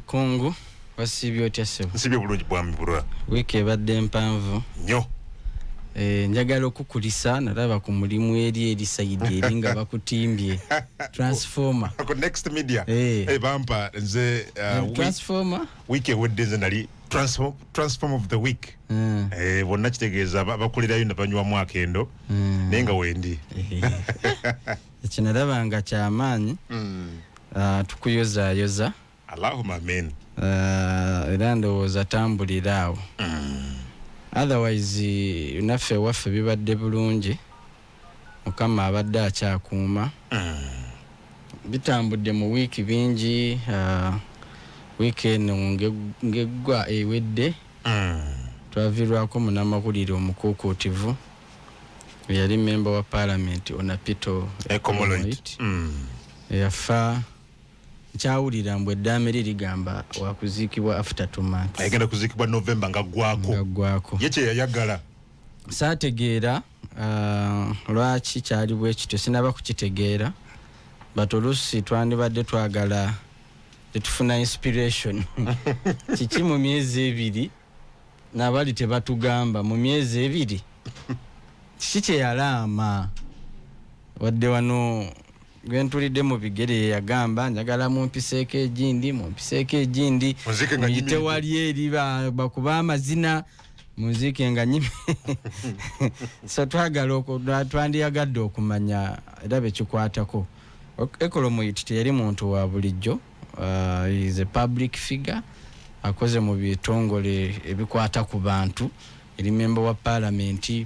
Kongo wasibyo tyasebo. Nsibyo bulungi bwami bulwa. Wiki ebadde mpanvu. Nnyo. Njagala okukulisa nalaba ku mulimu eri sayidi eringa bakutimbye. Transformer. Ko next media. Bampa nze Transformer. Wiki ewedde nze nali transform of the week. Bonna kitegeeza bakulirayo ne banywa mwaka endo. Naye nga wendi. Ekinalaba nga kyamaanyi. Tukuyoza. Allahumma amen. Era ndowooza tambulira awo. Otherwise naffe waffe bibadde bulungi. Mukama abadde akyakuuma. Bitambudde mu wiiki bingi. Weekend ngegwa ewedde. Twavirwako munnamawulire omukuukuutivu. Yali member wa parliament Onapito Ekomoloit. Yafa nkyawulira mbwe eddaame ligamba wakuziikibwa after 2 months. Agenda kuziikibwa November nga gwako. Ye kye yayagala. Saategeera lwaki kyali bwe kityo sinaba kukitegeera. But oluusi twandibadde twagala tufuna inspiration. Kiki mu myezi 2 n'abali tebatugamba mu myezi 2 kiki kye yalaama wadde wano gwentulidde mu bigere yagamba njagala mumpiseeko egindi muyite wali eri bakuba amazina munziike nga nyime. So twandiyagadde okumanya era bekikwatako. Ekolomuyiti teyali muntu wa bulijjo. Is a public figure. Akoze mu bitongole ebikwata ku bantu. Eri member wa parliament.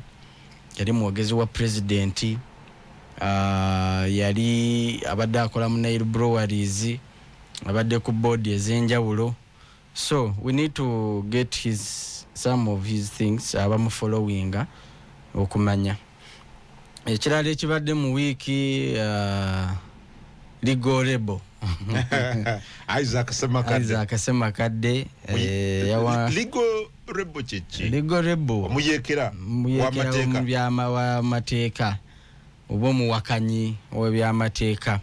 Yali mwogezi wa president. Yali abadde akola mu Nile Breweries. Abadde ku board ez'enjawulo. So we need to get some of his things abamu following okumanya. Ekirala ekibadde mu wiki ligorebo. Isaac Semakadde Ligorebo chichi. Ligorebo omuyekera wa mateeka oba omuwakanyi w'ebyamateeka.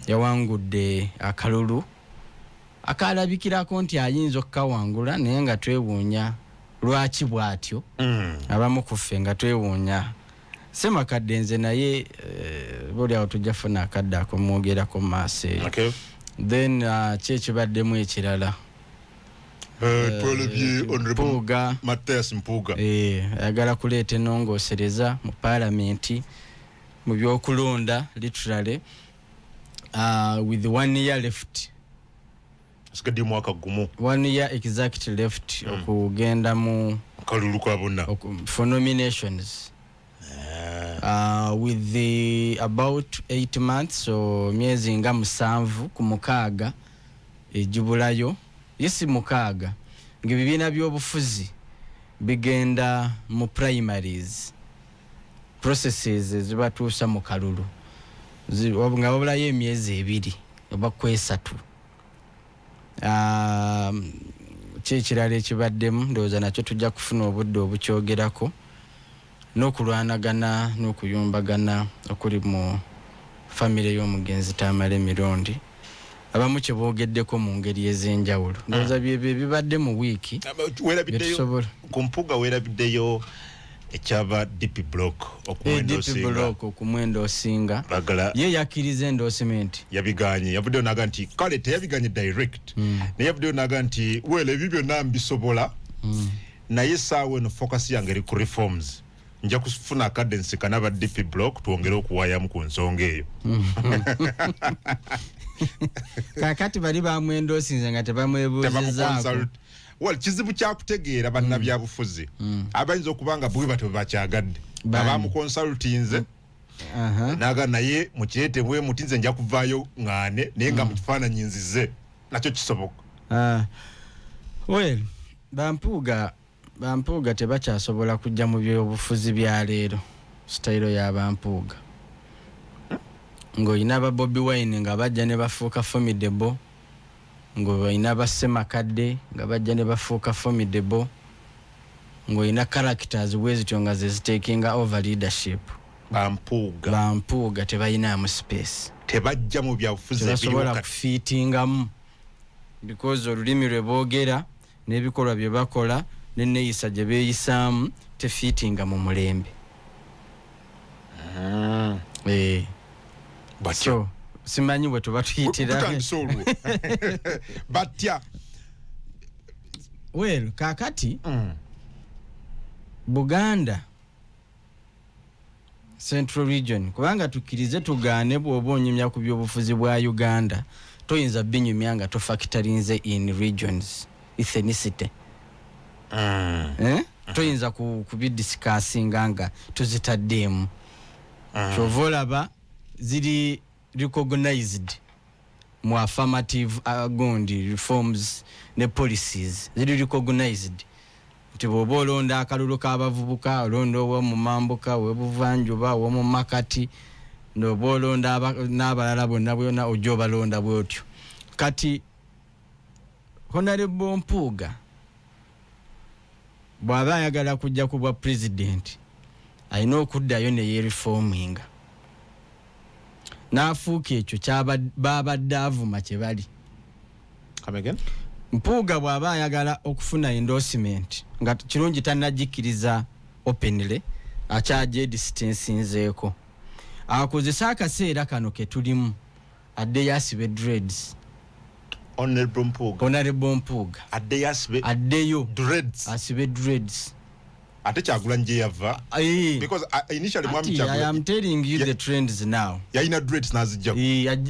Yawangudde akalulu akalabikirako nti ayinza okukawangula naye nga twewuunya lwaki bw'atyo. Abamu ku ffe nga twewuunya. Semakadde nze naye boliawo tujja funa akadde akomwogerako mu maaso eyo. Then kyekibaddemu ekirala. Twalabye Honorable Mathias Mpuuga. Ayagala kuleeta ennongoosereza mu parliament mu byokulonda literally with 1 year left. Asikadde mwaka gumu. 1 year exactly left okugenda mu kalulu kwa bonna for nominations. With the about 8 months so myezi nga 7 ku 6 ejibulayo yesi 6 ngebibiina by'obufuzi bigenda mu primaries processes zibatuusa mu kalulu nga wabulayo emyezi 2 oba ku 3. Kyekirala ekibaddemu ndowooza nakyo tujja kufuna obudde obukyogerako n'okulwanagana n'okuyumbagana okuli mu famire y'omugenzi Tamale Emirundi. Abamu kye boogeddeko mu ngeri ez'enjawulo. Ndowooza byebyo bibadde mu wiiki. Ku Mpuuga weerabiddeyo ekyaba DP Block okumwendoosinga. Ye yakkiriza endorsement. Yabiganye. Yavuddeyo n'aga nti kale teyabiganye direct. Naye yavuddeyo n'aga nti wele ebyo byonna mbisobola. Naye saawa eno focus yange eri ku reforms. Nja kufuna akaddensi kanaba DP Block tuongere okuwaayamu ku nsonga eyo. Kakati bali bamwendoosinze nga tebamwebuuzizaako. Kizibu kyakutegeera bannabyabufuzi abayinza okubanga bwe batyo bakyagadde abamukonsultinze naga naye mukireete bwe mutinze nja kuvaayo ngane naye nga mukifaananyi nzize nakyo kisoboka. Well Bampuuga tebakyasobola kujja mu byobufuzi bya leero sitayiro ya Bampuuga. Ng'olina ba Bobi Wine nga bajja ne bafuuka formidable. Ng'olina ba Semakadde nga bajja ne bafuuka formidable. Ng'olina characters wezityo nga zitakinga over leadership. Bampuuga tebayinaamu space. Tebajja mu byabufuzi tebasobola kufiitingamu because olulimi lwe boogera n'ebikolwa bye bakola n'enneeyisa gye beeyisaamu tefiitinga mu mulembe. So simanyi bwe tuba tuyitira batya well kakati Buganda Central Region kubanga tukkirize tugaane bw'oba onyumya ku byobufuzi bwa Uganda toyinza binyumya nga tofactorinze in regions ethnicity. Toyinza kubidiscussinga nga tuzitaddemu. Kyova olaba ziri recognized mu affirmative gundi reforms ne policies ziri recognized nti bw'oba olonda akalulu k'abavubuka olonda ow'omu mambuka w'ebuvanjuba ow'omu makati n'oba olonda n'abalala bonna bwonna ojja obalonda bw'otyo. Kati Honorable Mpuuga bw'aba ayagala kujja ku bwa president alina okuddayo ne yereforminga n'afuuka ekyo babadde avuma kye bali. Mpuuga bw'aba ayagala okufuna endorsement nga kirungi tannagikkiriza openly akyaje distancinzeeko akozesa akaseera kano ke tulimu addeyo asibe dreads. Honorable Mpuuga addeyo dreads asibe dreads. Ate Kyagulanyi gye yava because initially mwami Kyagulanyi, I am telling you the trends now. Yalina dreads n'azijja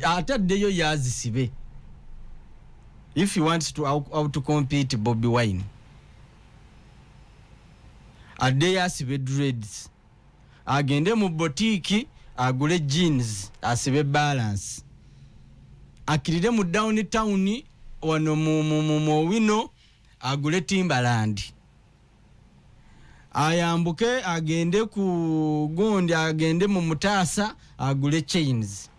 ate addeyo yazisibe. If he wants to out to compete Bobby Wine addeyo asibe dreads agende mu boutique agule jeans asibe balance akirire mu downtown wano mu wino agule Timberland ayambuke agende ku Gondi agende mu Mutaasa agule chains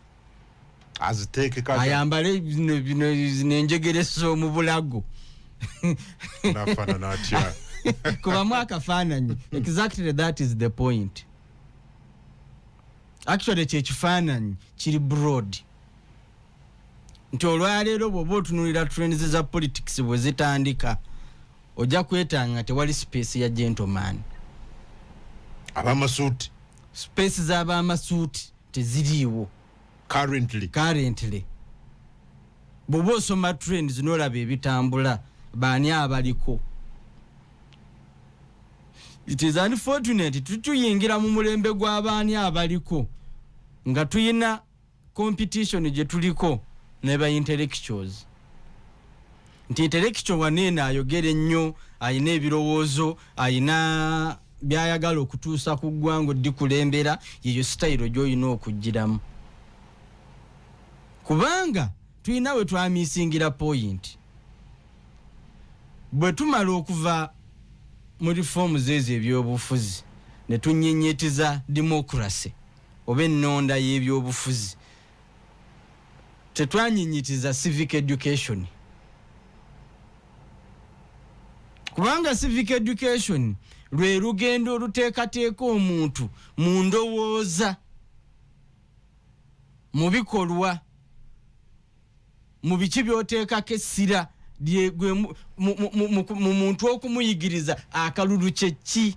aziteeke kaza ayambale bino nenjegereso mu bulago nafana natya kuba mwaka fananyi. Exactly, that is the point. Actually kyekifaananyi kiri broad nti olwaleero bw'oba otunuulira trends za politics bwe zitandika ojja kwetanga tewali space ya gentleman. abamasuuti Space z'abamasuuti teziriiwo currently. Bw'oba osoma trends n'olaba ebitambula baani abaliko. It is unfortunate tutuyingira mu mulembe gw'abaani abaliko nga tuyina competition gye tuliko ne ba intellectuals. Nti intellectual waneena ayogera ennyo ayina ebirowoozo ayina byayagala okutuusa ku ggwanga oddikulembera yeyo style gy'olina okugiramu kubanga tuyina we twamisingira point. Bwe tumala okuva mu reforms ezo ebyobufuzi ne tunyenyetiza democracy oba ennonda y'ebyobufuzi tetwanyenyetiza civic education kubanga civic education lwe lugendo oluteekateeka omuntu mu ndowooza mu bikolwa mu biki by'oteekako essira mu muntu okumuyigiriza akalulu kyeki.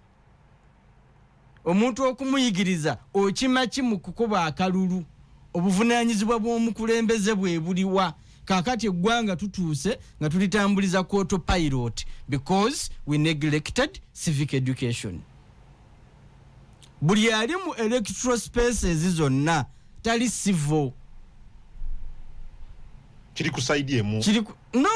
Omuntu okumuyigiriza okima ki mu kukuba akalulu obuvunaanyizibwa bw'omukulembeze bwe buliwa. Kaakati eggwanga tutuuse nga tulitambuliza ku autopilot because we neglected civic education. Buli ali mu electoral spaces zonna tali civil. Kiri ku side emu. No,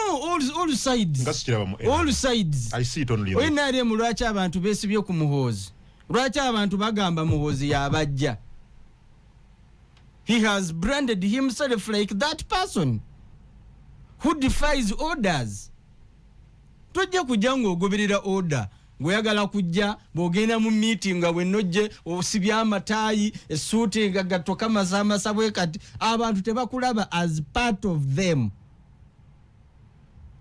all sides. Ngasikiraba mu all sides. I see it only. Oyinaale mu lwaki abantu beesibye ku muhoozi. Lwaki abantu bagamba muhoozi y'abajja. He has branded himself like that person who defies orders. Tojja kujja ng'ogoberera order. Ng'oyagala kujja bw'ogenda mu meeting nga bw'ennojje osibye amataayi essuuti nga gattoka masamasa bwe kati abantu tebakulaba as part of them.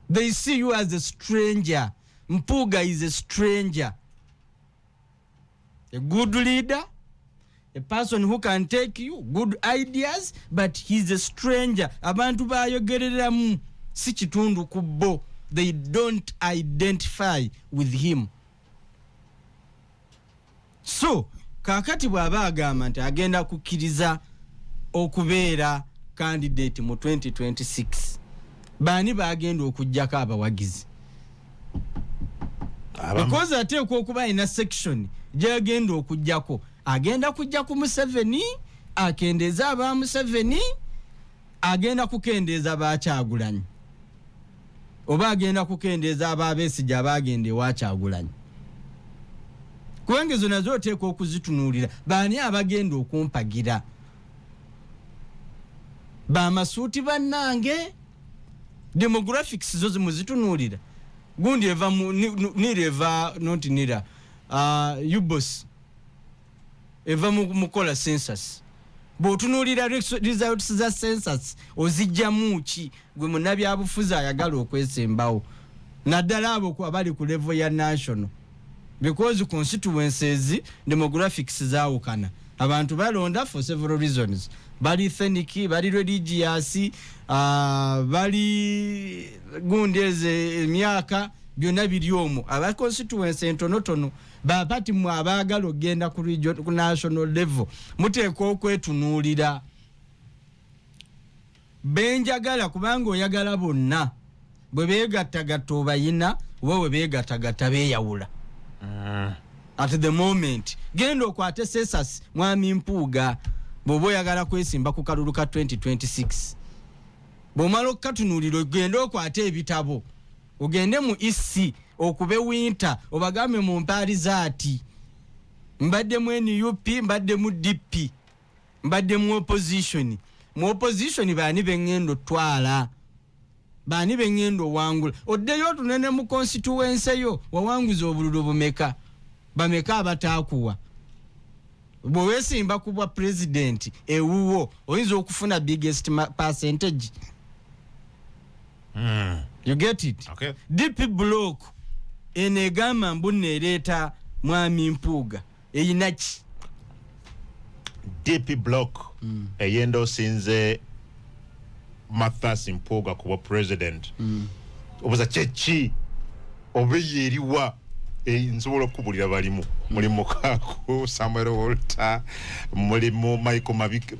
They see you as a stranger. Mpuuga is a stranger. A good leader, a person who can take you good ideas, but he's a stranger. Abantu bayogereramu si kitundu ku bo. They don't identify with him. So kakati bw'aba agamba nti agenda kukkiriza okubeera candidate mu 2026 baani bagenda okujjako abawagizi? Because ateekwa okuba alina section gyagenda okujjako. Agenda kujja ku Museveni akendeeza aba Museveni, agenda kukendeeza ba Kyagulanyi, oba agenda kukendeeza aba Besigye abagenda ewa Kyagulanyi. Kuwengezo nazo oteekwa okuzitunuulira. Baani abagenda okumpagira? Bamasuuti bannange? Demographics zo zimuzitunuulira. Gundi eva nireva noti nira UBOS eva mukola census. Bw'otunuulira results za census ozijjamu ki gwe munnabyabufuzi ayagala okwesembawo naddala abo abali ku level ya national? Because constituencies demographics zaawukana. Abantu balonda for several reasons. Bali ethnic, bali religious, bali gundeze emyaka byonna biri omwo. Aba constituency entonotono bapati mu abagala ogenda ku region ku national level muteekwa okwetunuulira. Benjagala kubanga oyagala bonna bwe beegattagatta obayina oba bwe beegattagatta beeyawula. At the moment genda okwate census mwami Mpuuga bw'oba oyagala kwesimba ku kalulu ka 2026. Bw'omala okukatunuulira genda okwate ebitabo ogende mu EC okube winter obagambe mu mpaali zaati mbadde mu NUP mbadde mu DP mbadde mu opposition. Mu opposition baani bengendo twala, baani bengendo wangula. Oddeyo tunene mu constituency yo wawanguza obululu bumeka, bameka abataakuwa. Bwe weesimba ku bwa president ewuwo oyinza okufuna biggest percentage. You get it? Okay. DP block enegama mbunne ereta mwami Mpuuga eyinaki? DP block eyendo sinze Mathias Mpuuga kuba president. Obuza chechi obeyeriwa nsobola okubulira balimu mulimu Kaku, Samuel Walter, mulimu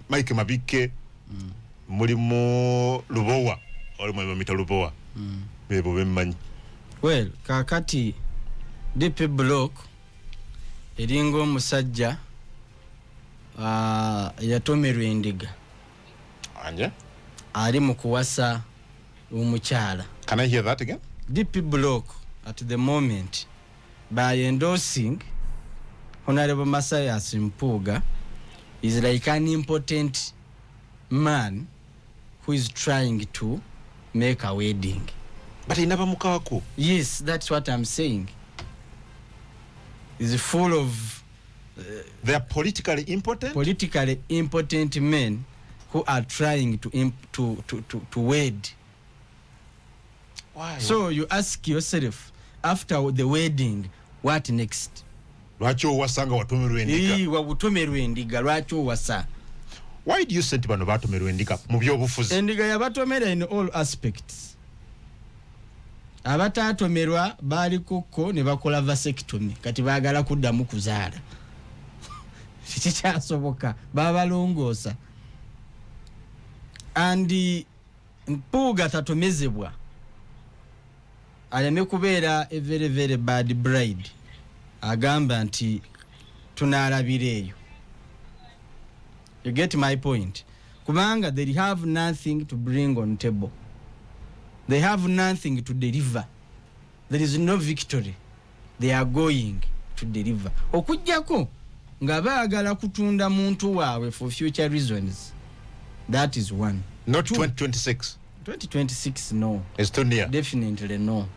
Mike Mabike, mulimu Lubowa olimu mita Lubowa. Bebo bemmanyi. Well, kakati DP block eringa omusajja yatomerwa endiga anje ali mu kuwasa omukyala. Can I hear that again? DP block at the moment by endorsing Honorable Mathias Mpuuga is like an important man who is trying to make a wedding. But he never mukaku. Yes, that's what I'm saying. Is full of they are politically important men who are trying to wed. Why? So you ask yourself, after the wedding, what next? Lwaki owasanga watomerwa endiga? Wabutomerwa endiga lwaki owasa? Why do you send bano batomerwa endiga mu byobufuzi? Endiga yabatomera in all aspects. Abatatomerwa bali kuko ne bakola vasectomy kati baagala kuddamu kuzaala. Kikyasoboka babalongoosa. And Mpuuga tatomezebwa aleme kubeera a very very bad bride. Agamba nti tunaalabira eyo. You get my point? Kubanga they have nothing to bring on table. They have nothing to deliver. There is no victory they are going to deliver. Okujjako nga baagala kutunda muntu waabwe for future reasons. That is one. Not 2026. 2026 no. Estonia. Definitely no.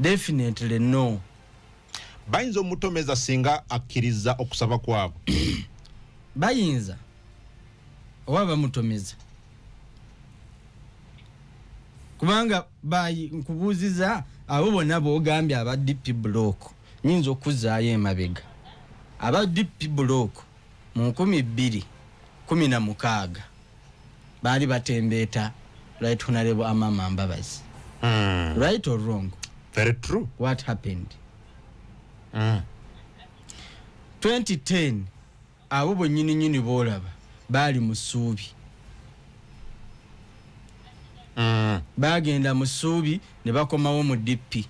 Definitely no. Bayinza omutomeza singa akkiriza okusaba kwabo. Bayinza oba bamutomeza. Kubanga bayi nkubuuziza abo bonna boogambye aba DP block nyinza okuzaayo emabega. Aba DP block mu 2016 baali batembeeta Right Honorable Amama Mbabazi. Right or wrong? Very true. What happened? 2010 abo bonyini bolaba bali musubi. Bagenda musubi ne bakomawo mu DP.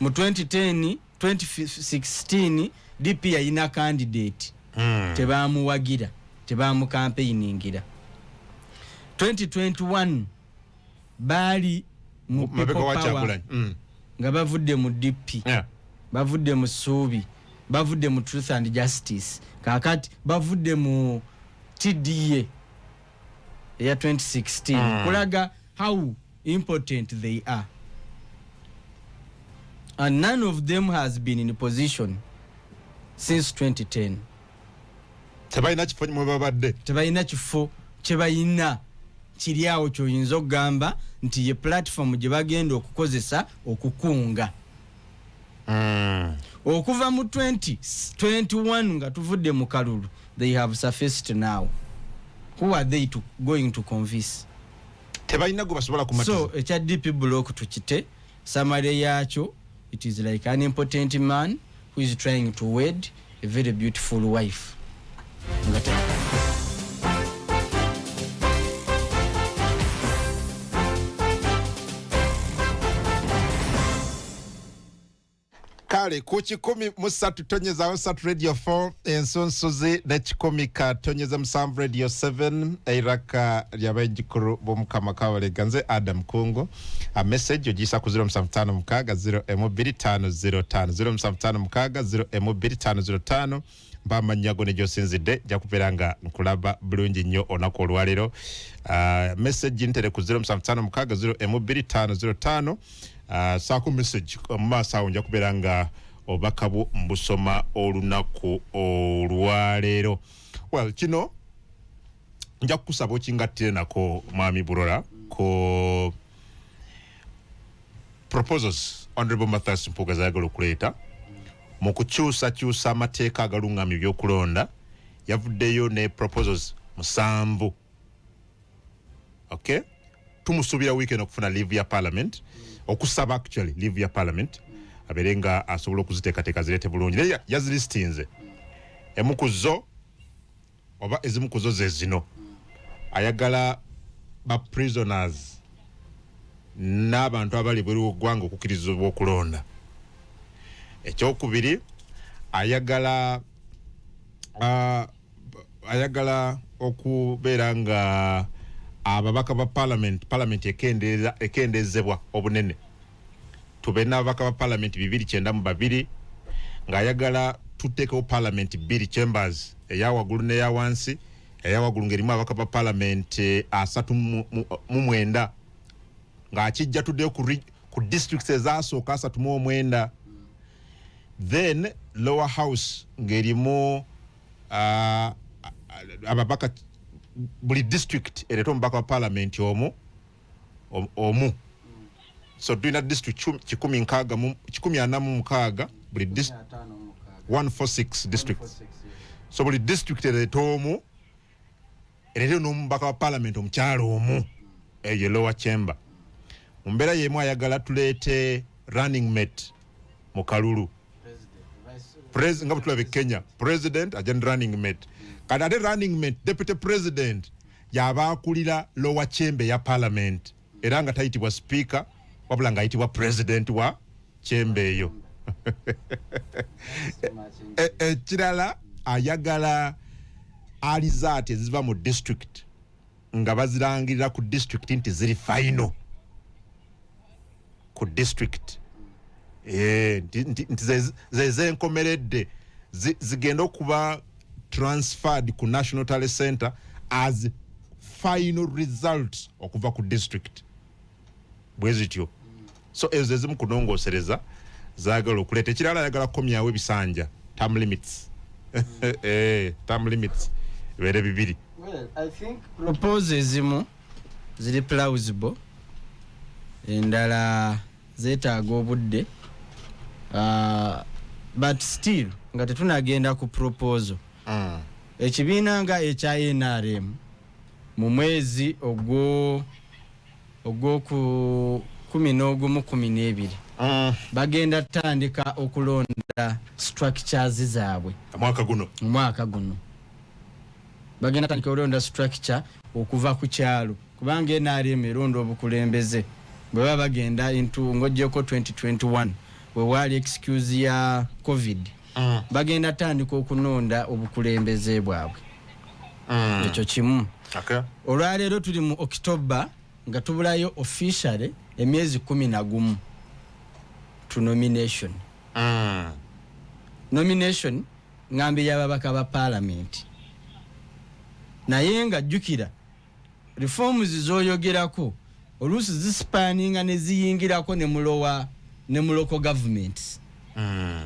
Mu 2016 DP yayina candidate. Tebamuwagira, tebamu campaigningira. 2021 bali mu people power nga bavudde mu DP. Bavudde mu subi, bavudde mu Truth and Justice, kakati bavudde mu TDA ya 2016. Kulaga how important they are. And none of them has been in a position since 2010. Tebayina kifo mwe babadde. Tebayina kifo kyebayina kiriawo kyoyinza okugamba nti ye platform gye bagenda okukozesa okukunga. Okuva mu 2021 nga tuvudde mu kalulu, they have surfaced now. Who are they going to convince? Tebayina go basobola kumatiza. So ekya DP block tukite summary yacho, it is like an important man who is trying to wed a very beautiful wife. Kale ku 13 tonyeza Sat Radio 4 ensonsoze ne 10 tonyeza 7 Radio 7 Iraka lyabajikuru bomukama kawale ganze Adam Kungo a message ogisa ku 075 mukaga 0M2505 075 mukaga 0M2505 mbamba nyago ne josinzide jakuperanga nkulaba bulungi nnyo onako olwalero message ntere ku 075 mukaga 0M2505 sako message masa onja kuberanga obakabu mbusoma olunaku olwalero. Well, kino nja kusaba okingatire nako mwami Burora ko proposals Honorable Mathias Mpuuga zayagala okuleta mu kukyusa amateeka agalungamye by'okulonda. Yavuddeyo ne proposals 7. Okay, tumusubira weekend okufuna leave ya parliament, okusaba actually leave ya parliament aberenga asobola okuziteekateeka zirete bulungi. Naye yazilistinze emukuzo oba ezimukuzo ze zino ayagala ba prisoners n'abantu abali bweru w'eggwanga okukkirizibwa okulonda. Ekyokubiri ayagala okubeera nga ababaka ba parliament ekendezebwa obunene. Tube n'ababaka ba parliament 292 ng'ayagala tuteekewo parliament 2 chambers, eya waggulu n'eya wansi. Eya waggulu ng'erimu ababaka ba parliament 39 ng'akijja tuddeyo ku districts ezasooka 39. Then lower house ng'erimu ababaka buli district ereto mbaka wa parliament omu. So duina district 146 buli district 146 districts. So buli district ereto omu ereto n'omubaka wa parliament omukyalo omu eyo lower chamber. Mumbera yemu ayagala tuleete running mate mu kalulu. President nga butulabe Kenya, president agenda running mate. Kadade running mate deputy president yabakulira lower chamber ya parliament. Era nga tayitibwa speaker wabula nga ayitibwa president wa chamber eyo. Kirala ayagala alizate ziva mu district nga bazirangirira ku district nti ziri final ku district. Nti zenkomeredde zigenda okuba transferred ku National Tally Center as final results okuva ku district bwezityo. So ezo ezimu kunongosereza zagala okuleta. Ekirala ayagala komyawo ebisanja term limits. Term limits bere bibiri. Well, I think propose ezimu ziri plausible endala zetaaga obudde. But still nga tetunagenda ku proposal. Ekibiina nga ekya NRM mu mwezi ogwo ku 11-12 bagenda tandika okulonda structures zaabwe mwaka guno bagenda tandika okulonda structure okuva ku kyalo kubanga NRM eronda obukulembeze bwe baba bagenda into ngojjeko 2021 we wali excuse ya covid bagenda tandika okunonda obukulembeze bwabwe ekyo kimu olwaleero tuli mu October nga tubulayo officially emyezi 11 to nomination nomination ngambe y'ababaka ba parliament naye nga jjukira reforms zoyogerako oluusi zispanninga ne ziyingirako ne mu local governments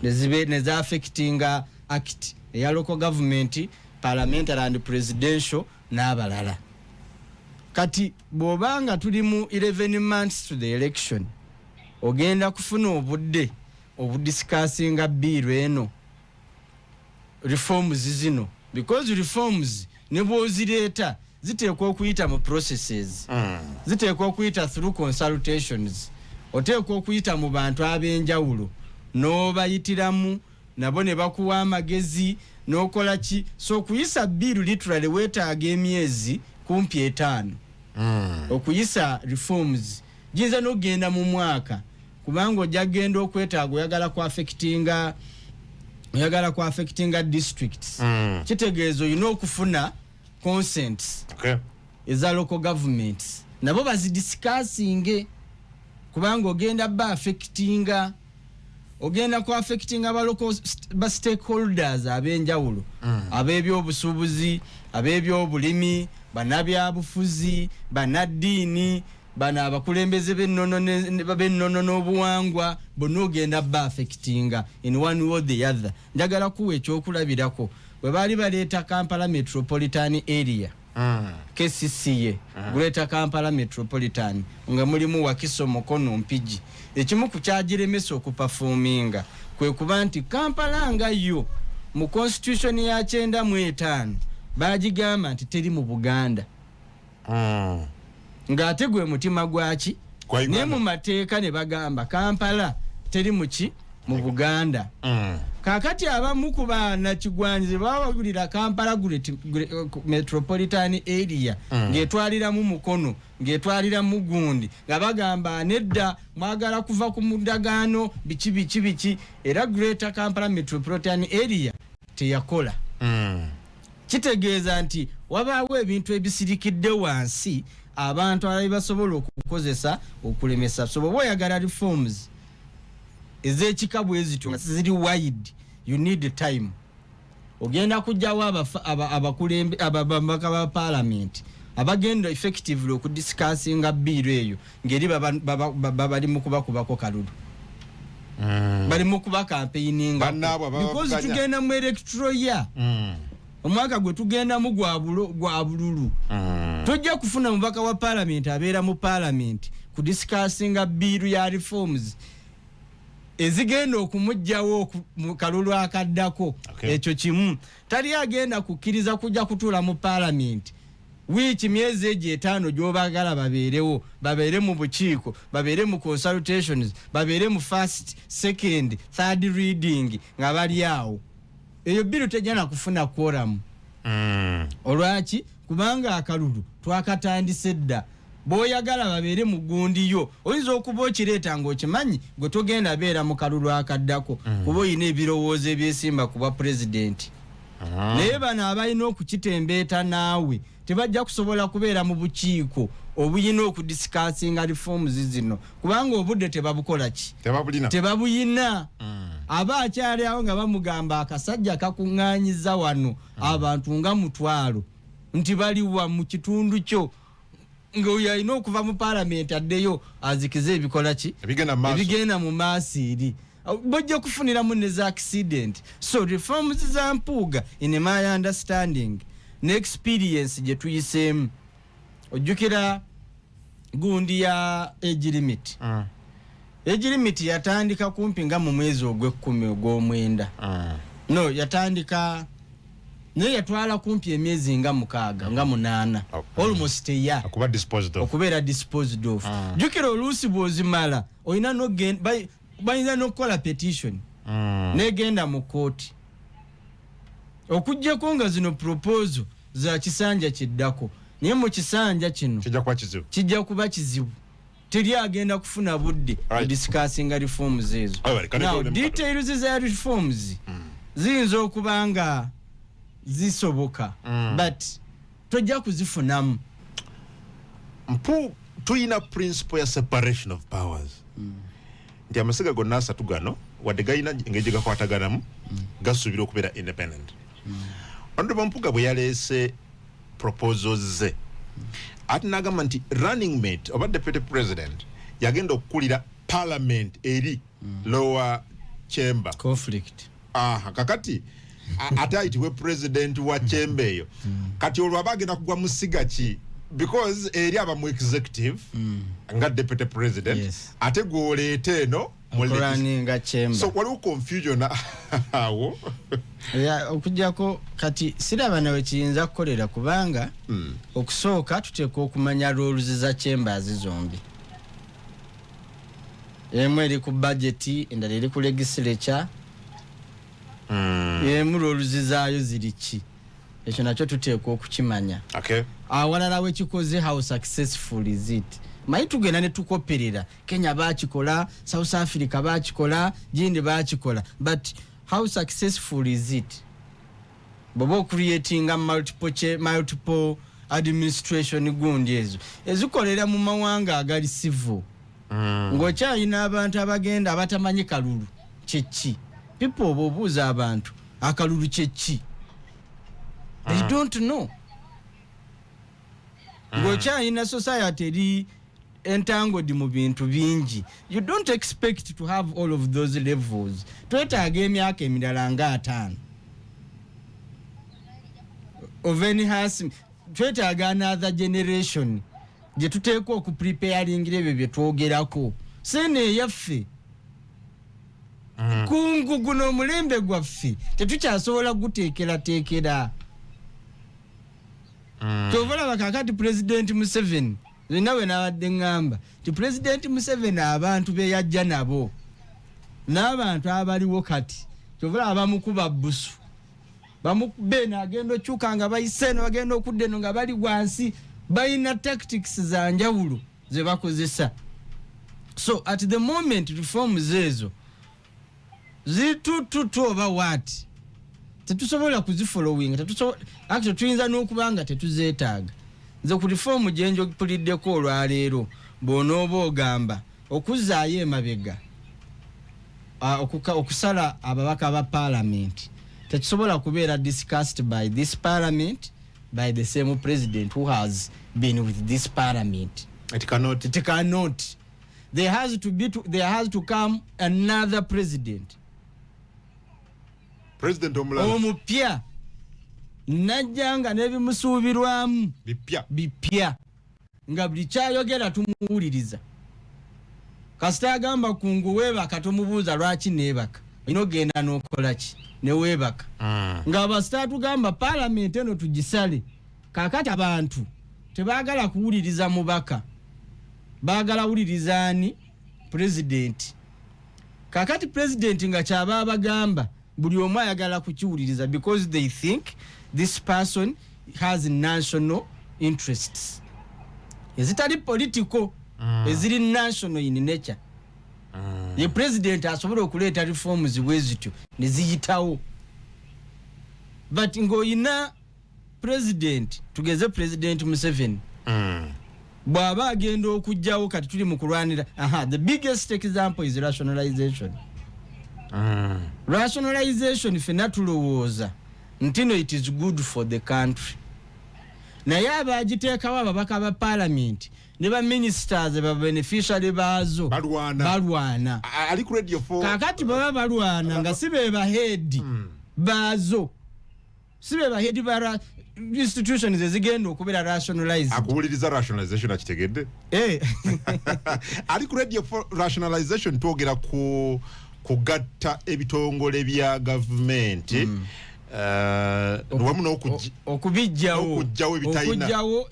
ne za affectinga act eya local government parliamentary and presidential n'abalala kati bw'obanga tuli mu 11 months to the election ogenda kufuna obudde obudiscussinga bill eno reforms zino because reforms ne bw'ozireeta ziteekwa okuyita mu processes ziteekwa okuyita through consultations oteekwa okuyita mu bantu ab'enjawulo n'obayitiramu nabo ne bakuwa amagezi n'okola ki so okuyisa bill literally weetaaga emyezi kumpi 5 okuyisa reforms jinza n'ogenda mu mwaka kubanga ojja genda okwetaaga oyagala ku affectinga districts kitegeezo olina okufuna consents eza local governments nabo bazidiscussinge kubanga ogenda ku affectinga ba stakeholders ab'enjawulo ab'ebyobusuubuzi ab'ebyobulimi bannabyabufuzi bannaddiini bana abakulembeze b'ennono n'obuwangwa bonna ogenda affectinga in one way or the other njagala kuwa ekyokulabirako bwe baali baleeta Kampala Metropolitan Area KCCA Greater Kampala Metropolitan nga mulimu Wakiso Mukono Mpigi ekimu ku kyagiremesa okuperforminga kwe kuba nti Kampala nga yo mu constitution ya 95 bagigamba nti teri mu Buganda ng'ate gwe mutima gwaki ne mu mateeka ne bagamba Kampala teri mu Buganda kakati abamu ku baana kigwanyize bawabulira Kampala Metropolitan Area ng'etwaliramu Mukono ng'etwaliramu Gundi nga bagamba nedda mwagala kuva ku mudagaano biki era Greater Kampala Metropolitan Area teyakola kitegeeza nti wabaawo ebintu ebisirikidde wansi abantu abaali basobola okukozesa okulemesa so bwe oyagala reforms ez'ekika bwe zityo nga ziri wide you need time ogenda kujjawo abakulembe ababaka ba parliament abagenda effectively okudiscussinga bill eyo ngeri bali mu kubakubako kalulu bali mu kuba campaigninga because tugenda mu electoral year omwaka gwe tugenda mu gwa bululu tujja kufuna mubaka wa parliament abeera mu parliament kudiscussinga bill ya reforms ezigenda okumujjawo mu kalulu akaddako ekyo kimu tali agenda kukkiriza kujja kutuula mu parliament wiiki myezi egyo 5 gy'obagala babeere mu bukiiko babeere mu consultations babeere mu first second third reading nga bali awo eyo bill tejjana kufuna quorum olwaki kubanga akalulu twakatandise dda boyagala babeere mu Gundi yo oyinza okuba okireeta ng'okimanyi gwe togenda beera mu kalulu akaddako kuba oyina ebirowoozo ebyesimba kuba pulezidenti naye bano abalina okukitembeeta naawe tebajja kusobola kubeera mu bukiiko obuyina okudiscussinga reforms zino kubanga obudde tebabukola ki tebabuyina aba akyali awo nga bamugamba akasajja kakuŋŋaanyiza wano abantu nga 1,000 nti baliwa mu kitundu kyo ng'oyo alina okuva mu parliament addeyo azikize ebikola ki ebigenda mu maaso eri bojja kufuniramu ne za accident so reforms za mpuuga in my understanding ne experience gye tuyiseemu ojjukira Gundi ya age limit age limit yatandika kumpi nga mu mwezi ogw'ekkumi ogw'omwenda no yatandika naye yatwala kumpi emyezi nga 6 nga 8 almost a year okubeera disposed of. Jukira oluusi bw'ozimala olina bayinza n'okukola petition negenda mu kooti okujjako nga zino proposal za kisanja kiddako, naye mu kisanja kino kijja kuba kizibu, teri agenda kufuna budde discussinga reforms ezo. Now details za reforms ziyinza okuba nga zisoboka but tojja kuzifunamu. Tuyina principle ya separation of powers nti amasiga gonna asatu gano wadde gayina engeri gye gakwataganamu gasuubira okubeera independent. Honorable Mpuga bwe yaleese proposals ze ati n'agamba nti running mate oba deputy president yagenda okukulira parliament eri lower chamber conflict. Kakati ate ayitibwe president wa chamber eyo kati olwo aba agenda kugwa mu siga ki because eri aba mu executive nga deputy president ate gw'oleeta eno nga chamber. So waliwo confusion awo okujjako kati siraba nawe kiyinza kukolera kubanga okusooka tuteekwa okumanya roles za chambers zombi. Emu eri ku budget endala eri ku legislature emu roles zaayo ziri ki, ekyo nakyo tuteekwa okukimanya. Awalala wekikoze how successful is it. Mayi tugenda ne tukoperera Kenya baakikola, South Africa baakikola, Gindi baakikola, but how successful is it? Bobo creating a multiple administration gundi ezo ezikolera mu mawanga agali civil ng'okyalina abantu abagenda abatamanyi kalulu kyeki. People obuuza abantu akalulu kyeki, they don't know. Ng'okyalina society eri entangled mu bintu bingi, you don't expect to have all of those levels. Twetaaga emyaka emirala nga 5 of any has, twetaaga another generation gye tuteekwa okupreparingira ebyo bye twogerako. Sene yaffe kungu guno omulembe gwaffe tetukyasobola guteekerateekera. Tovola bakakati President Museveni nawe nabadde ngamba ti President Museveni abantu be yajja nabo n'abantu abaliwo kati tovola abamukuba busu bamukubena agenda okyuka nga bayiseno bagenda okudde no nga bali wansi bayina tactics za njawulo ze bakozesa. So at the moment reforms ezo zitututu oba what tetusobola kuzifollowing, actually tuyinza n'okubanga tetuzeetaaga. Nze ku reform gye njopuliddeko olwaleero bw'onooba ogamba okuzzaayo emabega okusala ababaka ba parliament tekisobola kubeera discussed by this parliament by the same president who has been with this parliament. It cannot. There has to come another president omupya najjanga n'ebimusuubirwamu bipya nga buli kyayogera tumuwuliriza. Kasita agamba kungu weebaka tomubuuza lwaki neebaka, olina ogenda n'okola ki ne weebaka. Nga abasita tugamba parliament eno tugisale. Kakati abantu tebaagala kuwuliriza mubaka, baagala wuliriza ani? President. Kakati president nga kyaba abagamba buli omu ayagala kukiwuliriza because they think this person has national interests ezitali political, eziri national in nature. Ye president asobola okuleeta reforms bwezityo ne ziyitawo, but ng'oyina president tugeze President Museveni bw'aba agenda okujjawo kati tuli mu kulwanira. The biggest example is rationalization. Rationalization fena tulowooza ntino it is good for the country. Naye abagiteekawo ababaka ba parliament ne ba ministers ba beneficiary baazo balwana. Ali ku radio 4 kakati baba balwana nga sibe ba head baazo, sibe ba head bara institutions ezigenda okubeera rationalized. Akuwuliriza rationalization akitegedde ali ku radio 4 rationalization twogera ku kugatta ebitongole bya government wamu okubijjawo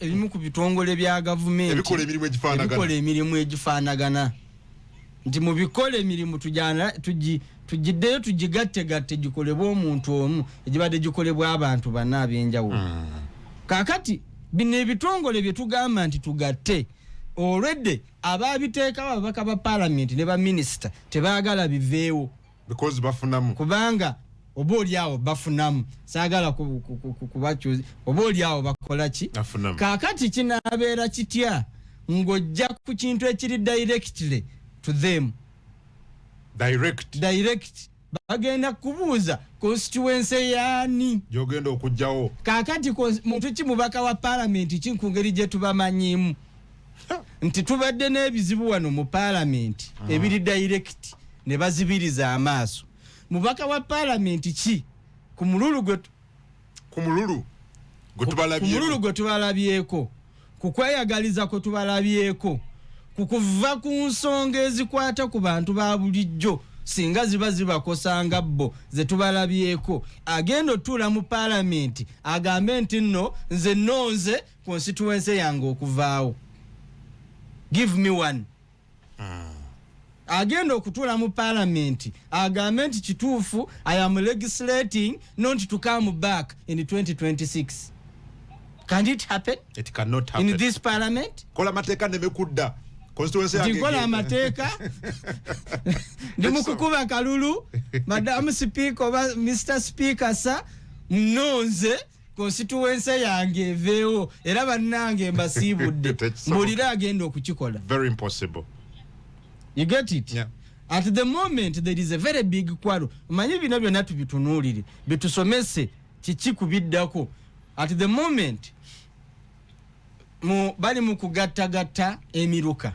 ebimu ku bitongole bya gavumenti ebikola emirimu egifaanagana nti mu bikola emirimu tugiddeyo tugigatte gikolebwa omuntu omu egibadde gikolebwa abantu banna ab'enjawulo kaakati bino ebitongole bye tugamba nti tugatte olwedde abaabiteekawo ababaka ba paalamenti ne baminisita tebaagala biveewo because bafunamu kubanga oba oliawo bafunamu saagala kubakyuza oba oliawo bakola ki kaakati kinaabeera kitya ng'ojja ku kintu ekiri directly to them direct bagenda kubuuza constituency yaani gyogenda okujjawo kaakati muntu ki mubaka wa paalamenti ki ku ngeri gye tubamanyiimu nti tubadde n'ebizibu wano mu paalamenti ebiri direct ne bazibiriza amaaso mubaka wa paalamenti ki ku mululu gwe tubalabyeko ku kweyagaliza kwe tubalabyeko ku kuva ku nsonga ezikwata ku bantu ba bulijjo singa ziba zibakosanga bo ze tubalabyeko agenda otuula mu paalamenti agambe nti nno nze nonze constituency yange okuvaawo give me one agenda okutuula mu paalamenti agambe nti kituufu I am legislating not to come back in 2026 can it happen? It cannot happen in this parliament. kola mateeka nemekudda ndikola amateeka ndi mukukuba kalulu Madam Speaker oba Mr. Speaker sa mnonze constituency yange eveewo era bannange mbasiibudde mbulira agenda okukikola. Very impossible. You get it? Yeah. At the moment there is a very big quarrel. Manyi bino byonna tubitunuulire bitusomese kiki kubiddako. At the moment bali mu kugattagatta emiruka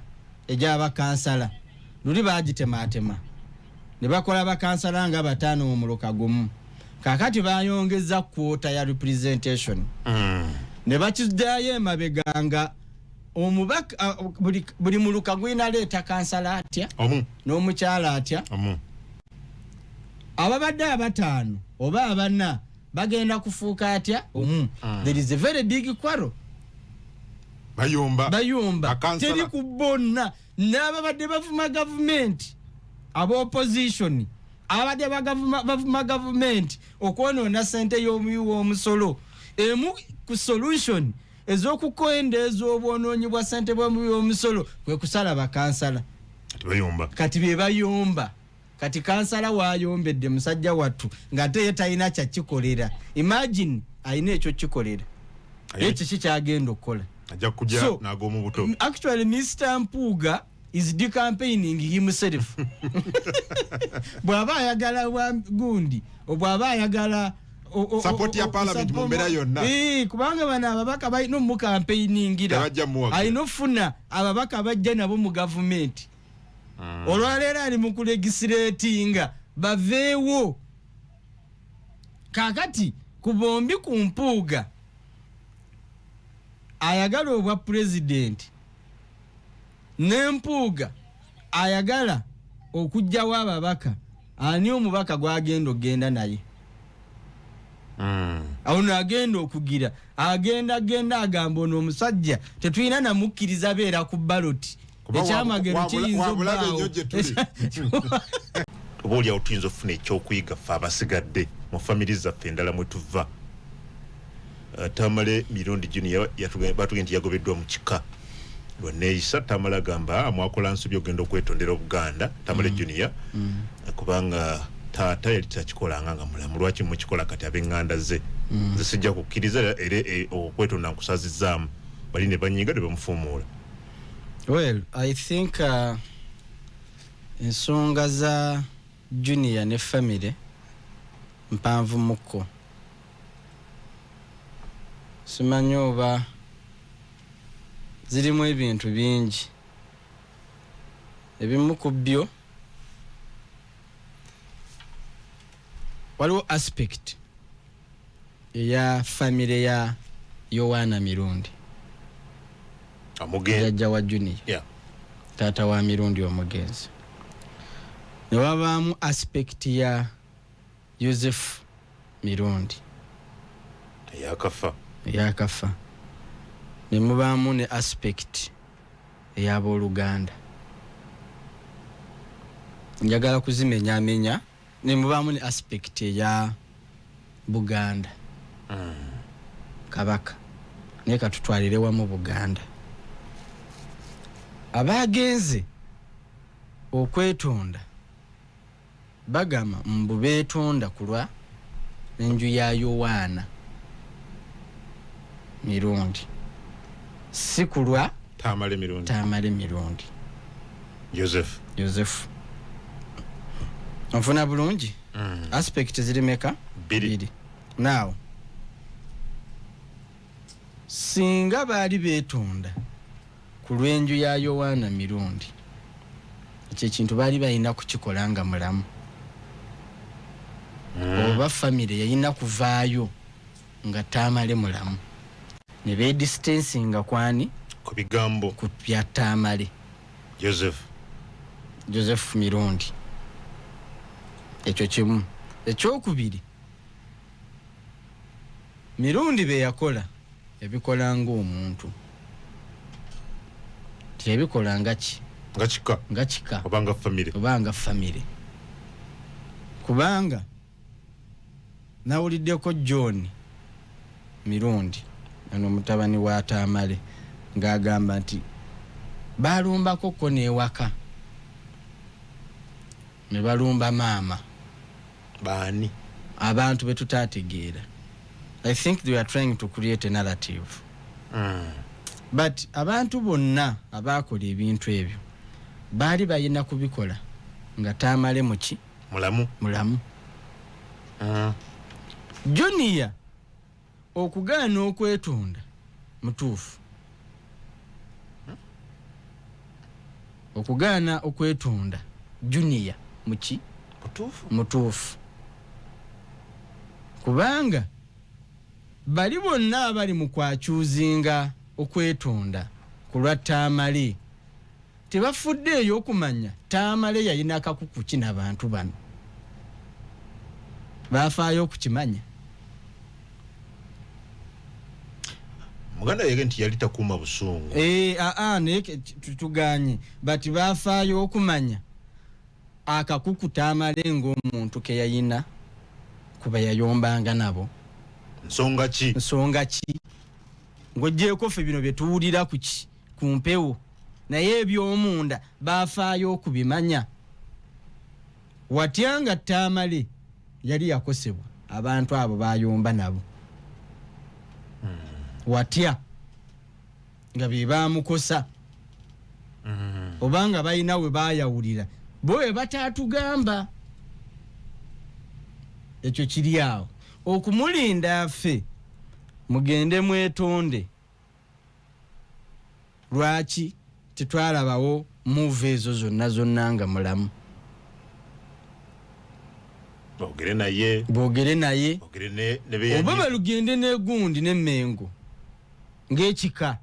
egy'abakansala luli bagitemaatema ne bakola bakansala nga 5 mu muluka gumu kaakati bayongeza kwota ya representation ne bakiddayo emabeganga omubaka buli muluka gwina leeta kansala atya n'omukyala atya ababadde 5 oba 4 bagenda kufuuka atya there is a very big quarrel. Bayomba teri ku bonna n'ababadde bavuma gavumenti aba opposition abadde bavuma gavumenti okwonoona ssente y'omuwi w'omusolo emu ku solution ez'okukendeeza obwonoonyi bwa ssente bw'omuwi w'omusolo kwe kusala bakansala kati be bayomba kati kansala waayombedde musajja wattu ng'ate ye talina kyakikolera imagine alina ekyo kikolera ekyo kikyagenda okukola. So, actually Mr. Mpuuga is decampaigning himself. Bwaba ayagala wa gundi obwaba ayagala support ya parliament mumbera yonna kubanga bana ababaka balina mu campaigningira alina funa ababaka bajja nabo mu government olwaleero ali mu kulegislatinga baveewo kakati ku bombi ku Mpuuga ayagala obwa president n'Empuuga ayagala okujjawo ababaka ani omubaka gwagenda ogenda naye awo agenda okugira agenda agamba ono omusajja tetulina namukkiriza beera ku baloti ekyamagero kiyinza obbaawo oba oliawo tuyinza okufuna ekyokuyiga ffe abasigadde mu famiri zaffe endala mwe tuva. Tamale Mirundi Junior batugenda nti yagobeddwa mu kika lwaneeyisa Tamale agamba mwakola nsobi ogenda okwetondera Obuganda Tamale Junior kubanga taata yali takikolanga nga mulamu lwaki mukikola kati ab'eŋŋanda ze nze sijja kukkiriza era okwetonda nkusazizzaamu bali ne banyiga ne bamufuumuula. Well, I think ensonga za Junior ne family mpanvu muko simanyi oba zirimu ebintu bingi ebimu ku byo waliwo aspect eya family ya Yohana Mirundi jjajja wa Junior taata wa Mirundi omugenzi ne wabaamu aspect ya Joseph mirundi yakafa ne mubaamu ne aspect ey'abooluganda njagala kuzimenyaamenya ne mubaamu ne aspect eya Buganda Kabaka naye katutwalire wamu Buganda abaagenze okwetonda bagamba mbu beetonda kulwa enju ya Yowaana mirundi si kulwa Tamale mirundi Joseph onfuna bulungi aspect zirimeka biri now singa baali beetonda ku lw'enju ya Yowaana mirundi ekyo ekintu baali balina kukikola nga mulamu oba famire yalina kuvaayo nga Tamale mulamu ne beedistancinga kwani ku bigambo ku bya Tamale Joseph mirundi ekyo kimu ekyokubiri mirundi be yakola yabikola ng'omuntu tiyabikola nga kika obanga famire kubanga nawuliddeko John mirundi ano mutabani wa Tamale ng'agamba nti balumbako ko n'ewaka ne balumba maama baani abantu betutategeera. I think they are trying to create a narrative but abantu bonna abaakola ebintu ebyo baali balina kubikola nga Tamale muki mulamu Junior okugaana okwetonda mutuufu okugaana okwetonda Junior muki mutuufu kubanga bali bonna abali mu kwakyuzinga okwetonda ku lwa Tamale tebafuddeeyo okumanya Tamale yalina akakuku ki n'abantu bano baafaayo okukimanya muganda yege nti yali takuuma busungu naye tutuganye bati baafaayo okumanya akakuku Tamale ng'omuntu ke yayina kuba yayombanga nabo nsonga ki ng'oggyeko ffe bino bye tuwulira ku mpewo naye eby'omunda baafaayo okubimanya watya nga Tamale yali yakosebwa abantu abo bayomba nabo watya nga be baamukosa obanga balina we baayawulira bo we bataatugamba ekyo kiri awo okumulinda ffe mugende mwetonde lwaki tetwalabawo move ezo zonna nga mulamu boogere naye oba balugende n'egundi n'emmengo ng'ekika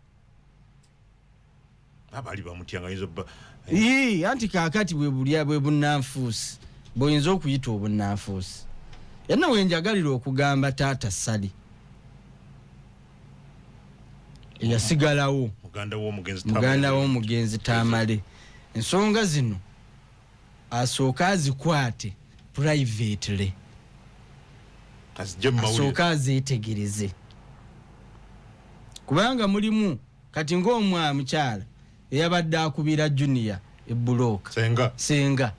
abali bamutyanga anti kaakati bwe bunnanfuusi bw'oyinza okuyita obunnanfuusi yenna wenjagalira okugamba taata Sali eyasigalawo muganda w'omugenzi Tamale ensonga zino asooka azikwate privately asooka azeetegereze kubanga mulimu kati ng'omwamukyala eyabadde akubira Junior ebbulooka senga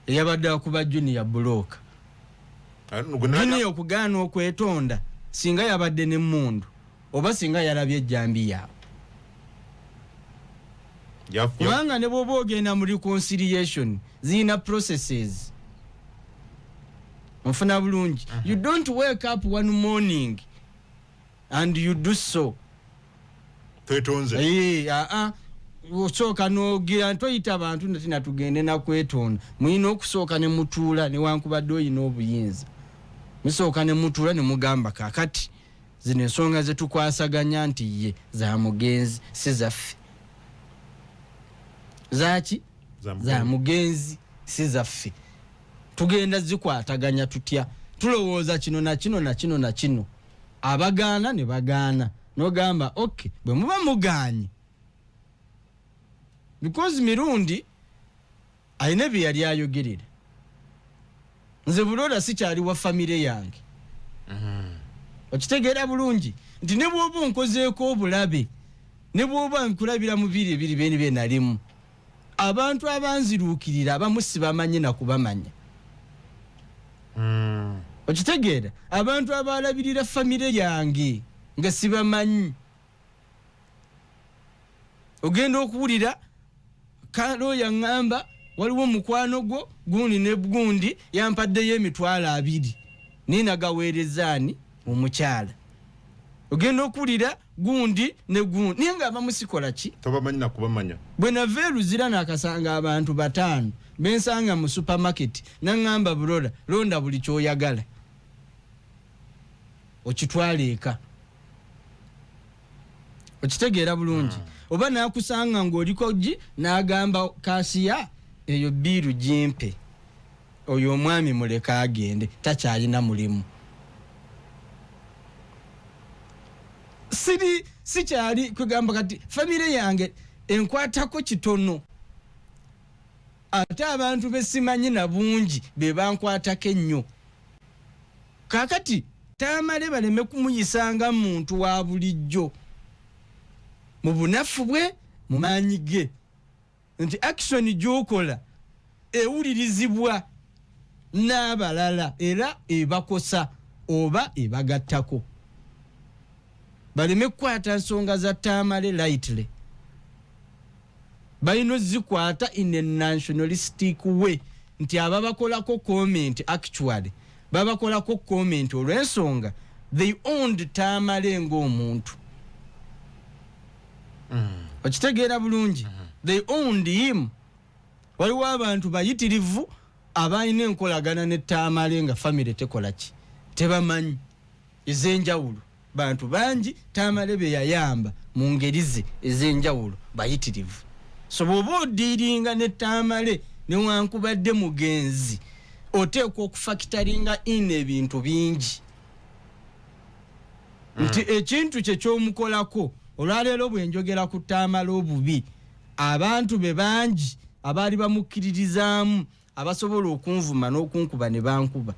eyabadde akuba Junior bbulooka Junior okugaana okwetonda singa yabadde n'emmundu oba singa yalabye ejjambi yaabwe kubanga ne bw'oba ogenda mu reconciliation zirina processes onfuna bulungi you don't wake up one morning and you do so osooka n'ogira ntoyita abantu natina tugende nakwetonda muyina okusooka ne mutuula newankubadde oyina obuyinza musooka ne mutuula ne mugamba kaakati zino ensonga zetukwasaganya nti ye za mugenzi si zaffe zaki za mugenzi si zaffe tugenda zikwataganya tutya tulowooza kino na kino na kino na kino abagaana ne bagaana nogamba okay bwe muba muganye because mirundi ayina bye yali ayogerera nze Bulola sikyali wa famire yange okitegeera bulungi nti ne bw'oba onkozeeko obulabe ne bw'oba nkulabira mu biri ebiri beni bye nalimu abantu abanziruukirira abamu sibamanyi na kubamanya okitegeera abantu abalabirira famire yange nga sibamanyi ogenda okuwulira kalo yaŋŋamba waliwo omukwano gwo gundi ne gundi yampaddeyo emitwalo 2 nina gaweerezaani omukyala ogenda okuwulira gundi ne gundi naye nga abamusikola ki tobamanyi na kubamanya bwe nava eruzira nakasanga abantu 5 bensanga mu supermarket naŋŋamba Bulola londa buli kyoyagala okitwale eka okitegeera bulungi oba nakusanga ng'oliko gi n'agamba kasiya eyo biiru jimpe oyo omwami muleka agende takyalina mulimu sikyali kugamba kati famire yange enkwatako kitono ate abantu besimanyi na bungi be bankwatako ennyo kakati tamale baleme kumuyisanga muntu wa bulijjo mu bunafu bwe mu maanyi ge nti action gy'okola ewulirizibwa n'abalala era ebakosa oba ebagattako baleme kukwata nsonga za tamale lightly balina zikwata in a nationalistic way nti ababakolako comment actually babakolako comment olw'ensonga they owned tamale ng'omuntu okitegeera bulungi they owned him waliwo abantu bayitirivu abalina enkolagana ne tamale nga famire tekola ki tebamanyi ez'enjawulo bantu bangi tamale be yayamba mu ngeri ze ez'enjawulo bayitirivu so bw'oba odiiringa ne tamale newankubadde mugenzi oteekwa okufakitaringa in ebintu bingi nti ekintu kye ky'omukolako olwaleero bwe njogera ku tamale obubi abantu be bangi abaali bamukkiririzaamu abasobola okunvuma n'okunkuba ne bankuba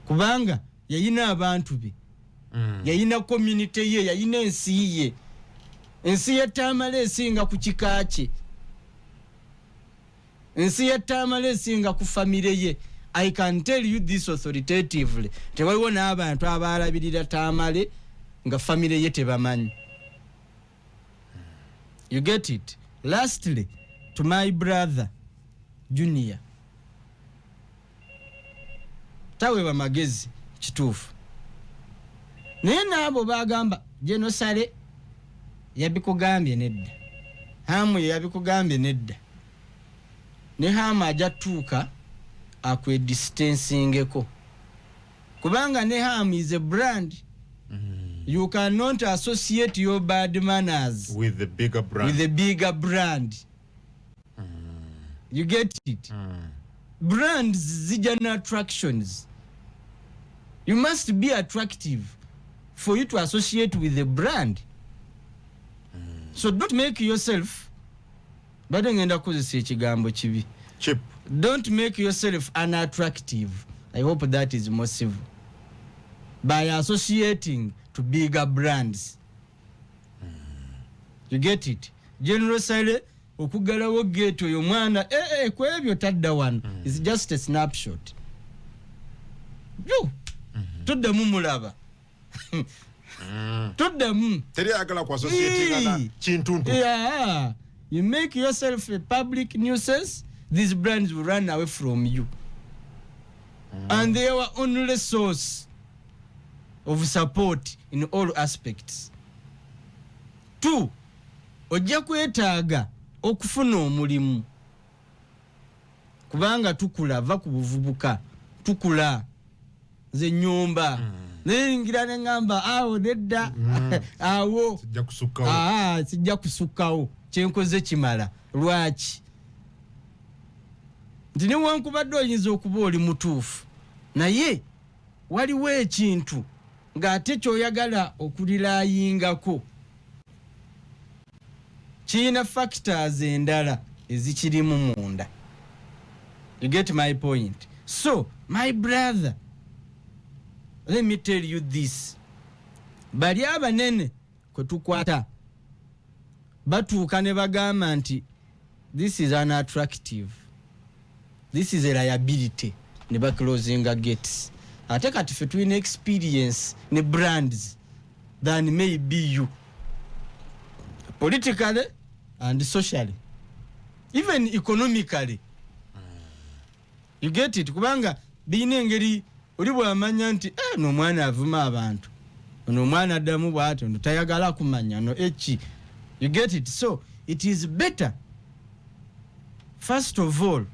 kubanga yayina abantu be yayina community ye yayina ensi ye ensi ya tamale esinga ku kika kye ensi ya tamale esinga ku famire ye I can tell you this authoritatively tewaliwo n'abantu abalabirira tamale nga famire ye tebamanyi you get it. Lastly, to my brother Junior tawe ba magezi kituufu naye naabo bagamba genosale yabikugambye nedda hamu yabikugambye nedda ne hamu ajatuuka akwe distancingeko kubanga ne hamu is a brand. You cannot associate your bad manners with the bigger brand. You get it? Brands zijana attractions. You must be attractive for you to associate with the brand. So don't make yourself badengenda kozesa ekigambo kibi. Cheap. Don't make yourself unattractive. I hope that is more civil. By associating to bigger brands. You get it? General Sale okugalawo gate oyo mwana kwebyo tadda wano is just a snapshot. Yo tudda mumulaba. Tudda teri agala ku associating na chintuntu. Yeah. You make yourself a public nuisance, these brands will run away from you. And they are only source of support in all aspects. 2, ojja kwetaaga okufuna omulimu kubanga tukula va ku buvubuka tukula ze nyumba nengira nengamba awo nedda awo sijja kusukkawo kyenkoze kimala lwaki nti newankubadde oyinza okuba oli mutuufu naye waliwo ekintu ng'ate kyoyagala okulilayingako kirina factors endala ezikirimu munda. You get my point? So my brother, let me tell you this, bali abanene kwe tukwata batuuka ne bagamba nti this is unattractive, this is a liability, ne baclosing gates. Ate kati fe tulina experience ne brands than maybe you, politically and socially, even economically. You get it? Kubanga biine engeri oli bw'amanya nti n'omwana avuma abantu, n'omwana addamu bw'atyo, tayagala kumanya no echi. You get it? So it is better, first of all,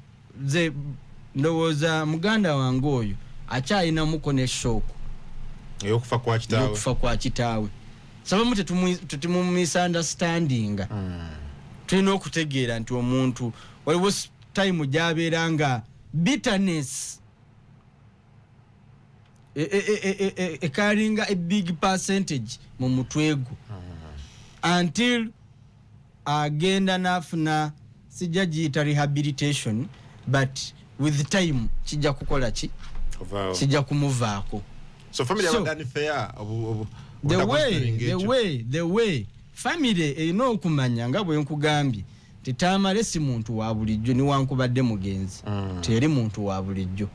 ndowooza muganda wange oyo akyayinamuko ne shooku y'okufa kwa kitaawe. Sabamu tetumu misunderstanding. Tulina okutegeera nti omuntu waliwo time gy'abeera nga bitterness carrying a big percentage mu mutwego until agenda nafuna sijja giyita rehabilitation, but with time kijja kukola ki, kijja kumuvaako. So family abadani fair the way family erina okumanya nga bwe nkugambye titamale si muntu wa bulijjo niwankubadde mugenzi teri muntu wa bulijjo.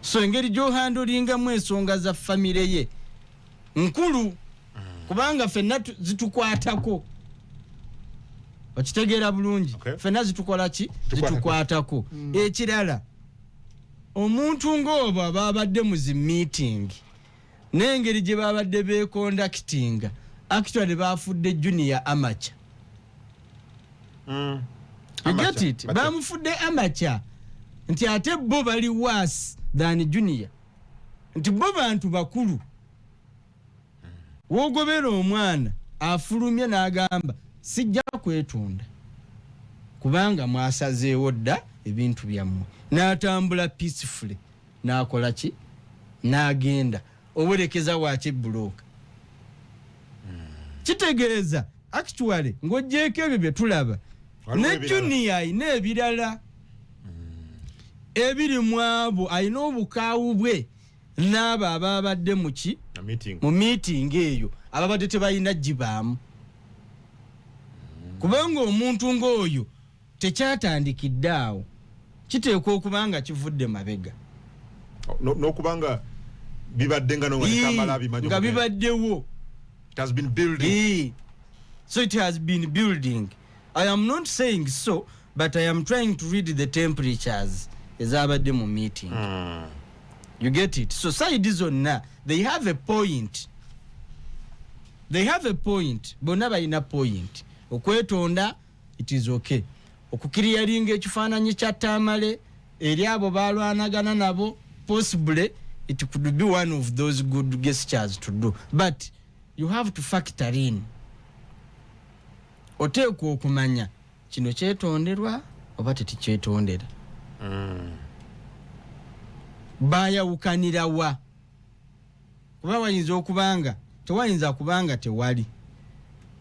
So engeri gy'ohandolingamu ensonga za family ye nkulu kubanga ffenna zitukwatako. Okitegeera bulungi, ffenna zitukola ki, zitukwatako. Ekirala, omuntu ng'obo ababadde mu zi meeting n'engeri gye babadde beconducting, actually bafudde junior amateur. You get it? Bamufudde amateur nti ate bo bali worse than junior, nti bo bantu bakulu. Wogobera omwana afulumye n'agamba sijja kwetunda kubanga mwasazeewo dda ebintu byammwe, n'atambula peacefully, n'akola ki, n'agenda owerekeza waaki bulooka. Kitegeeza actually ng'ogyeko ebyo bye tulaba ne junior ayina ebirala ebiri mu abo, ayina obukaawu bwe n'abo ababadde mu ki, mu meeting eyo ababadde tebalina gibaamu. Kubanga omuntu ng'oyo tekyatandikidde awo, kiteekwa okubanga kivudde mabega n'okubanga bibadde nga bibaddewo. It has been building. So it has been building. I am not saying so, but I am trying to read the temperatures ezabadde mu meeting. You get it? So side zonna they have a point. Bonna balina point. Okwetonda, it is okay. Okukiriyalinga ekifaananyi kya Tamale eri abo balwanagana nabo, possibly it could be one of those good gestures to do, but you have to factor in. Oteekwa okumanya kino kyetonderwa oba tekikyetondera. Bayawukanira wa? Kuba wayinza okubanga tewayinza kubanga tewali.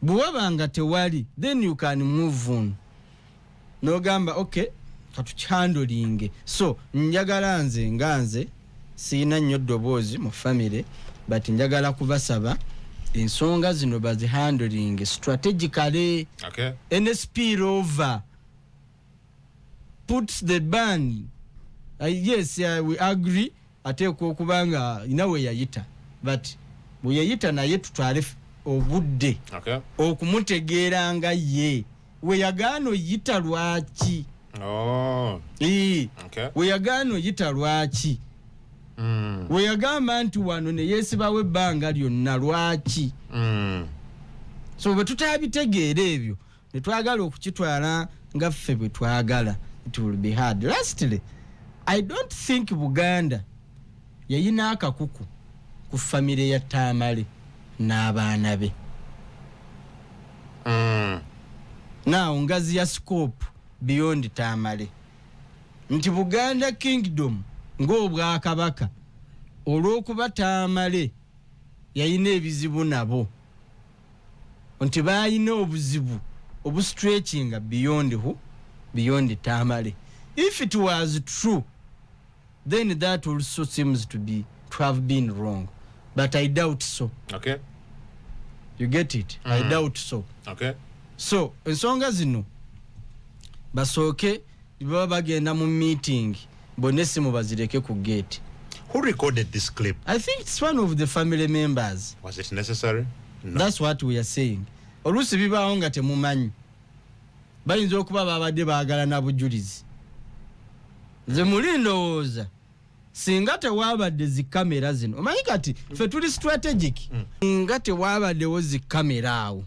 Bw'obanga tewali, then you can move on. N'ogamba okay, katukihandolinge. So njagala nze siina nnyo ddoboozi mu family, but njagala kubasaba ensonga zino bazihandolinge strategically. Okay. Any spill over puts the ban. Yes, we agree. Ateekwa okubanga inawe yayita, but bwe yayita naye tutwale obudde okumutegeera nga ye we yagaana oyita lwaki. We yagaana oyita lwaki. We yagamba nti wano ne yeesibawo ebbanga lyonna lwaki. So bwe tutabitegeera ebyo ne twagala okukitwala nga ffe bwe twagala, it will be hard. Lastly, I don't think Buganda yayina akakuku ku family ya Tamale n'abaana be. Now ngazi ya scope beyond Tamale. nti Buganda Kingdom ng'Obwakabaka olw'okuba Tamale yayina ebizibu nabo nti bayina obuzibu obustretchinga beyond Tamale. If it was true, then that also seems to have been wrong, but I doubt so. Okay, you get it. I doubt so. Okay, so ensonga zino basooke baba bagenda mu meeting bonesimu bazireke ku gate. Who recorded this clip? I think it's one of the family members. Was it necessary? No. That's what we are saying. Olusi bibaawo nga temumanyi bayinza okuba babadde baagala na bujulizi. Nze muli ndowooza singa tewabadde zi kamera zino omanyi kati ffe tuli strategic nga tewabaddewo zi kamera awo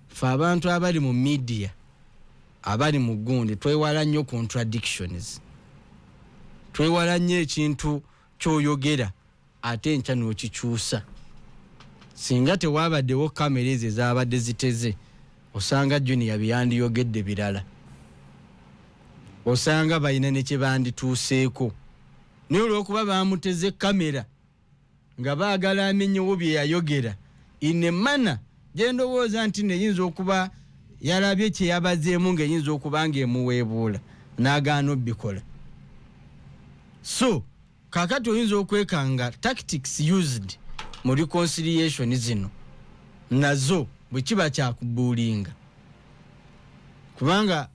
ffe abantu abali mu media abali mu gundi twewala nnyo contradictions, twewala nnyo ekintu kyoyogera ate enkya n'okikyusa. Singa tewabaddewo kamera ezo ezabadde ziteze osanga Junior byandiyogedde birala, osanga balina ne kye bandituuseeko. Naye olw'okuba bamuteze kamera nga baagala amenyewo bye yayogera in a manner gye ndowooza nti neyinza okuba yalabye kye yabazeemu ng'eyinza okuba ng'emuweebuula n'agaana obbikola. So kaakati oyinza okwekanga tactics used mu reconciliation zino nazo bwe kiba kyakubuulinga, kubanga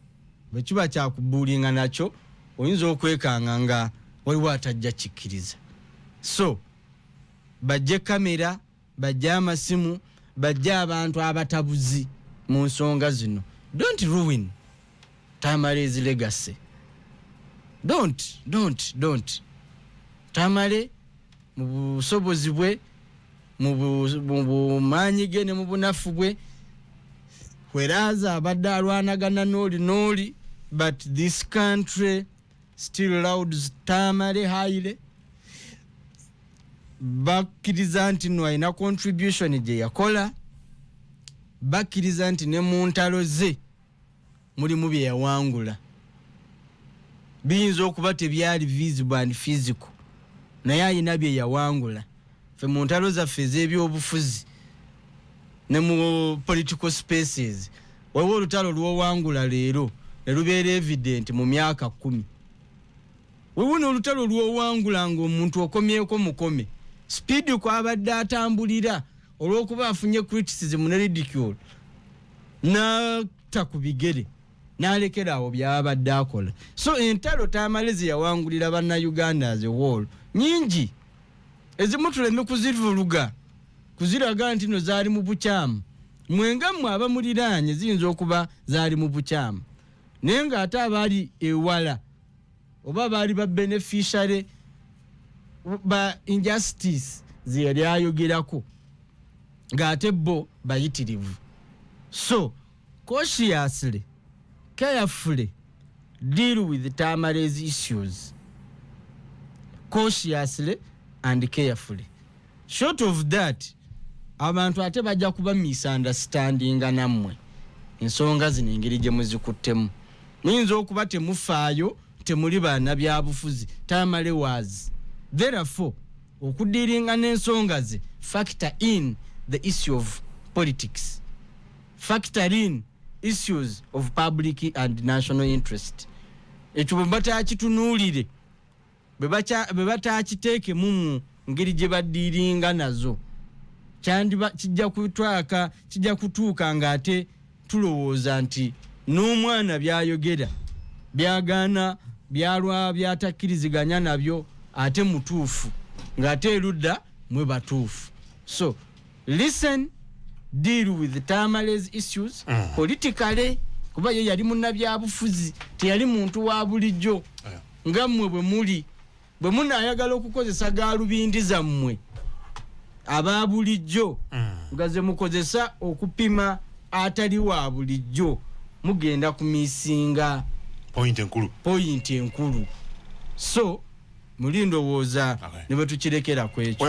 bwe kiba kyakubuulinga nakyo oyinza okwekanga nga waliwo atajja kikkiriza. So bajje kamera, bajje amasimu, bajje abantu abatabuzi mu nsonga zino. Don't ruin Tamale's legacy. Don't. Tamale mu busobozi bwe, mu bumaanyi ge ne mu bunafu bwe, whereas abadde alwanagana n'oli, but this country still lauds Tamale highly. Bakkiriza nti no alina contribution gye yakola, bakkiriza nti ne mu ntalo ze mulimu bye yawangula. Biyinza okuba tebyali visible and physical, naye alina bye yawangula. Ffe mu ntalo zaffe ez'ebyobufuzi ne mu political spaces waliwo olutalo lw'owangula leero ne lubeera evident mu myaka 10. Waliwo n'olutalo lw'owangula ng'omuntu okomyeko mukome speed kwabadde atambulira olw'okuba afunye criticism ne ridicule n'atta ku bigere n'alekera awo byabadde akola. So entalo Tamale ze yawangulira bannayuganda as a whole nyingi, ezimu tuleme kuzivuluga kuziraga nti no zaali mu bukyamu. Mwenga mmwe abamuliraanye ziyinza okuba zaali mu bukyamu, naye ng'ate abaali ewala oba baali ba beneficiary ba injustice ze yali ayogerako ng'ate bo bayitirivu. So cautiously, carefully deal with Tamale's issues. Cautiously and carefully. Short of that, abantu ate bajja kuba misunderstanding nammwe ensonga zino engeri gye muzikuttemu. Muyinza okuba temufaayo, temuli baana byabufuzi. Tamale was. Therefore, okudiringa n'ensonga ze, factor in the issue of politics. Factor in issues of public and national interest. Ekyo bwe batakitunuulire, bwe batakiteeke mu ngeri gye badiringa nazo, kijja kutuuka ng'ate tulowooza nti n'omwana byayogera byagaana byalwa byatakkiriziganya nabyo ate mutuufu ng'ate erudda mwe batuufu. So listen, deal with Tamale's issues politically, kuba ye yali munnabyabufuzi, teyali muntu wa bulijjo nga mmwe bwe muli. Bwe munaayagala okukozesa gaalubindi zammwe aba bulijjo nga ze mukozesa okupima atali wa bulijjo, mugenda kumisinga point enkulu. So muli ndowooza ne bwe tukirekera ku ekyo.